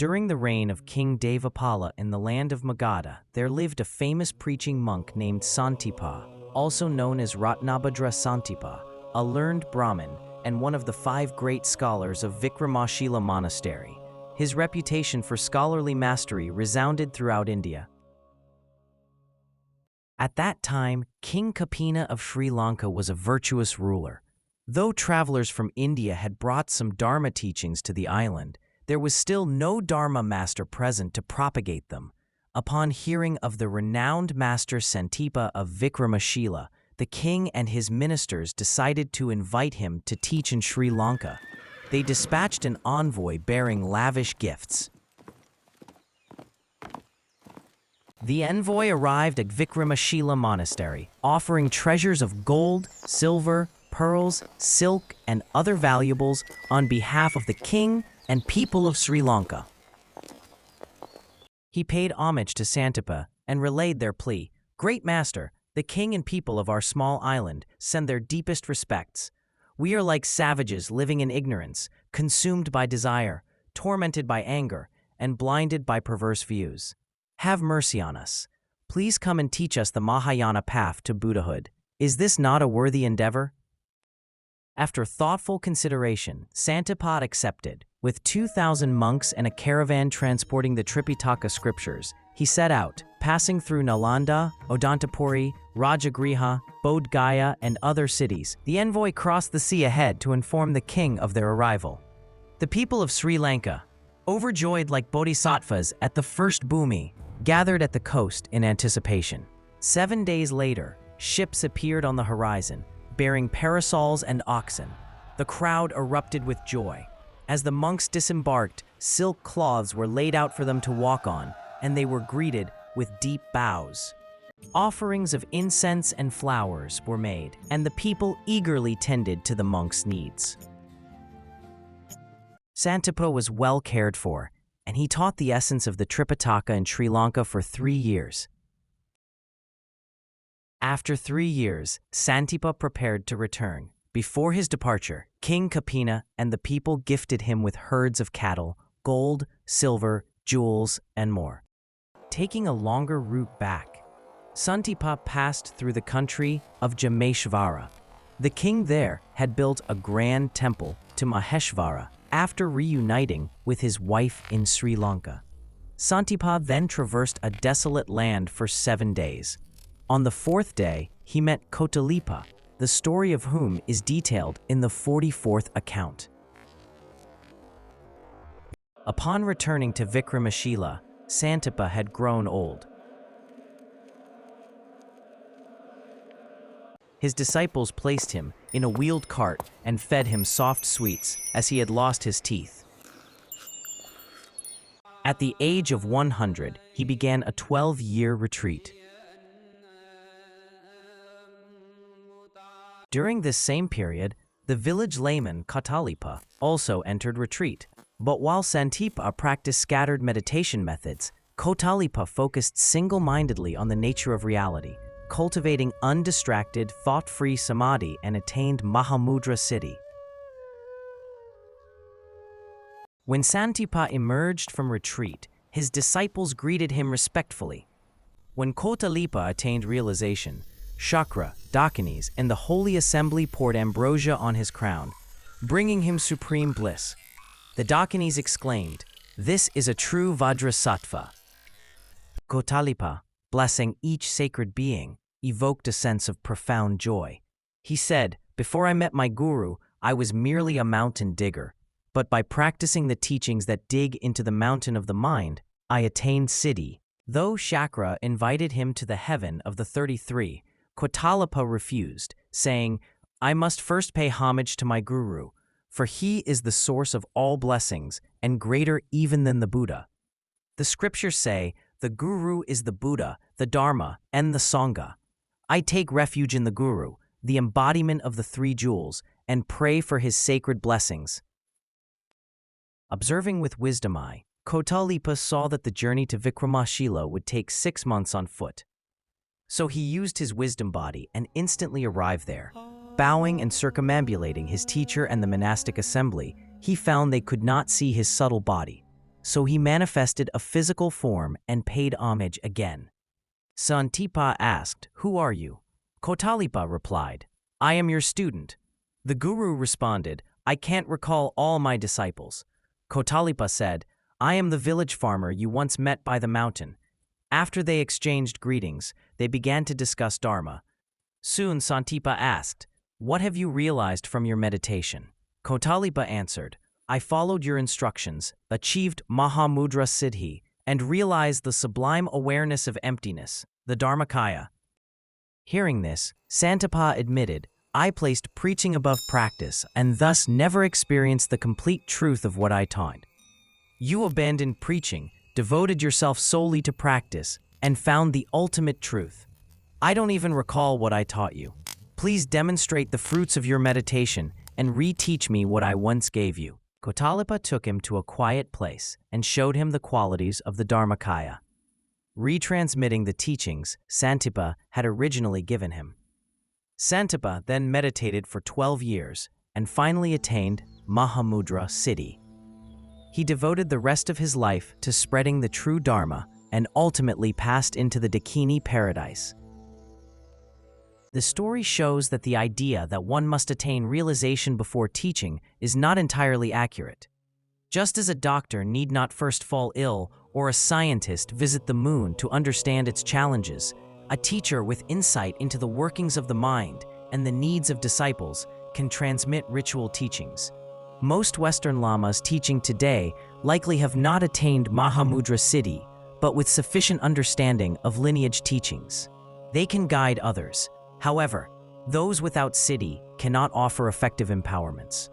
During the reign of King Devapala in the land of Magadha, there lived a famous preaching monk named Santipa, also known as Ratnabhadra Santipa, a learned Brahmin and one of the 5 great scholars of Vikramashila Monastery. His reputation for scholarly mastery resounded throughout India. At that time, King Kapila of Sri Lanka was a virtuous ruler. Though travelers from India had brought some Dharma teachings to the island, there was still no Dharma master present to propagate them. Upon hearing of the renowned master Santipa of Vikramashila, the king and his ministers decided to invite him to teach in Sri Lanka. They dispatched an envoy bearing lavish gifts. The envoy arrived at Vikramashila Monastery, offering treasures of gold, silver, pearls, silk, and other valuables on behalf of the king and people of Sri Lanka. He paid homage to Santipa and relayed their plea. "Great master, the king and people of our small island send their deepest respects. We are like savages living in ignorance, consumed by desire, tormented by anger, and blinded by perverse views. Have mercy on us. Please come and teach us the Mahayana path to Buddhahood. Is this not a worthy endeavor?" After thoughtful consideration, Santipa accepted. With 2,000 monks and a caravan transporting the Tripitaka scriptures, he set out, passing through Nalanda, Odantapuri, Rajagriha, Bodh Gaya, and other cities. The envoy crossed the sea ahead to inform the king of their arrival. The people of Sri Lanka, overjoyed like bodhisattvas at the first bhumi, gathered at the coast in anticipation. 7 days later, ships appeared on the horizon, bearing parasols and oxen. The crowd erupted with joy. As the monks disembarked, silk cloths were laid out for them to walk on, and they were greeted with deep bows. Offerings of incense and flowers were made, and the people eagerly tended to the monks' needs. Santipa was well cared for, and he taught the essence of the Tripitaka in Sri Lanka for 3 years. After 3 years, Santipa prepared to return. Before his departure, King Kapila and the people gifted him with herds of cattle, gold, silver, jewels, and more. Taking a longer route back, Santipa passed through the country of Jameshvara. The king there had built a grand temple to Maheshvara after reuniting with his wife in Sri Lanka. Santipa then traversed a desolate land for 7 days. On the 4th day, he met Kotālipa, the story of whom is detailed in the 44th account. Upon returning to Vikramashila, Santipa had grown old. His disciples placed him in a wheeled cart and fed him soft sweets as he had lost his teeth. At the age of 100, he began a 12-year retreat. During this same period, the village layman Kotālipa also entered retreat. But while Santipa practiced scattered meditation methods, Kotālipa focused single-mindedly on the nature of reality, cultivating undistracted, thought-free samadhi and attained Mahāmudrā siddhi. When Santipa emerged from retreat, his disciples greeted him respectfully. When Kotālipa attained realization, Shakra, Dakinis, and the Holy Assembly poured ambrosia on his crown, bringing him supreme bliss. The Dakinis exclaimed, "This is a true Vajrasattva." Kotālipa, blessing each sacred being, evoked a sense of profound joy. He said, "Before I met my guru, I was merely a mountain digger, but by practicing the teachings that dig into the mountain of the mind, I attained siddhi." Though Shakra invited him to the heaven of the 33, Kotālipa refused, saying, "I must first pay homage to my guru, for he is the source of all blessings and greater even than the Buddha." The scriptures say, "The guru is the Buddha, the Dharma, and the Sangha." I take refuge in the guru, the embodiment of the 3 jewels, and pray for his sacred blessings. Observing with wisdom eye, Kotālipa saw that the journey to Vikramashila would take 6 months on foot. So he used his wisdom body and instantly arrived there. Bowing and circumambulating his teacher and the monastic assembly, he found they could not see his subtle body. so he manifested a physical form and paid homage again. Santipa asked, "Who are you?" Kotālipa replied, "I am your student." The guru responded, "I can't recall all my disciples." Kotālipa said, "I am the village farmer you once met by the mountain." After they exchanged greetings, they began to discuss Dharma. Soon Santipa asked, "What have you realized from your meditation?" Kotālipa answered, "I followed your instructions, achieved Mahāmudrā siddhi, and realized the sublime awareness of emptiness, the Dharmakaya." Hearing this, Santipa admitted, "I placed preaching above practice and thus never experienced the complete truth of what I taught. You abandoned preaching, devoted yourself solely to practice, and found the ultimate truth. I don't even recall what I taught you. Please demonstrate the fruits of your meditation and reteach me what I once gave you." Kotālipa took him to a quiet place and showed him the qualities of the Dharmakaya, retransmitting the teachings Santipa had originally given him. Santipa then meditated for 12 years and finally attained Mahāmudrā siddhi. He devoted the rest of his life to spreading the true Dharma and ultimately passed into the Dakini paradise. The story shows that the idea that one must attain realization before teaching is not entirely accurate. Just as a doctor need not first fall ill or a scientist visit the moon to understand its challenges, a teacher with insight into the workings of the mind and the needs of disciples can transmit ritual teachings. Most Western lamas teaching today likely have not attained Mahāmudrā siddhi, but with sufficient understanding of lineage teachings. They can guide others. However, those without siddhi cannot offer effective empowerments.